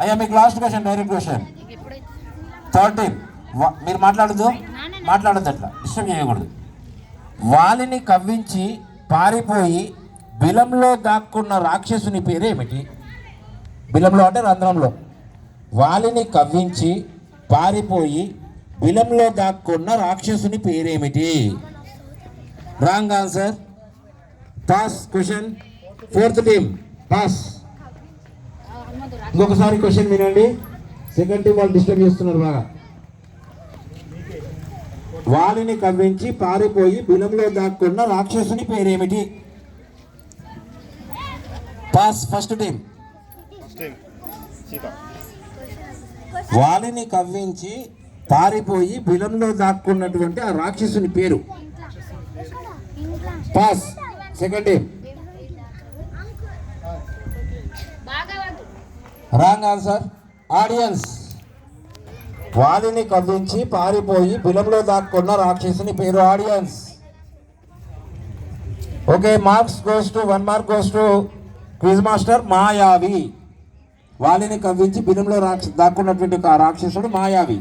అయ్యా మీకు last question, direct question. 13 మీరు మాట్లాడద్దు అట్లా డిస్టర్బ్ చేయకూడదు. వాలిని కవ్వించి పారిపోయి బిలంలో దాక్కున్న రాక్షసుని పేరేమిటి? బిలంలో అంటే రంధ్రంలో. వాలిని కవ్వించి పారిపోయి బిలంలో దాక్కున్న రాక్షసుని పేరేమిటి? Wrong answer. Pass question. 4th team pass. ఇంకొకసారి క్వశ్చన్ వినండి, సెకండ్ టీం వాళ్ళు డిస్టర్బ్ చేస్తున్నారు బాగా. వాలిని కవ్వించి పారిపోయి బిలంలో దాక్కున్న రాక్షసుని పేరేమిటి? పాస్. First team. వాలిని కవ్వించి పారిపోయి బిలంలో దాక్కున్నటువంటి ఆ రాక్షసుని పేరు. Pass. Second team. Wrong answer. Audience, వాలిని కవ్వించి పారిపోయి బిలంలో దాక్కున్న రాక్షసుని పేరు. Audience. Okay, marks goes to 1 mark goes to quiz master. Mayavi. వాలిని కవ్వించి బిలంలో దాక్కున్నటువంటి రాక్షసుడు మాయావి.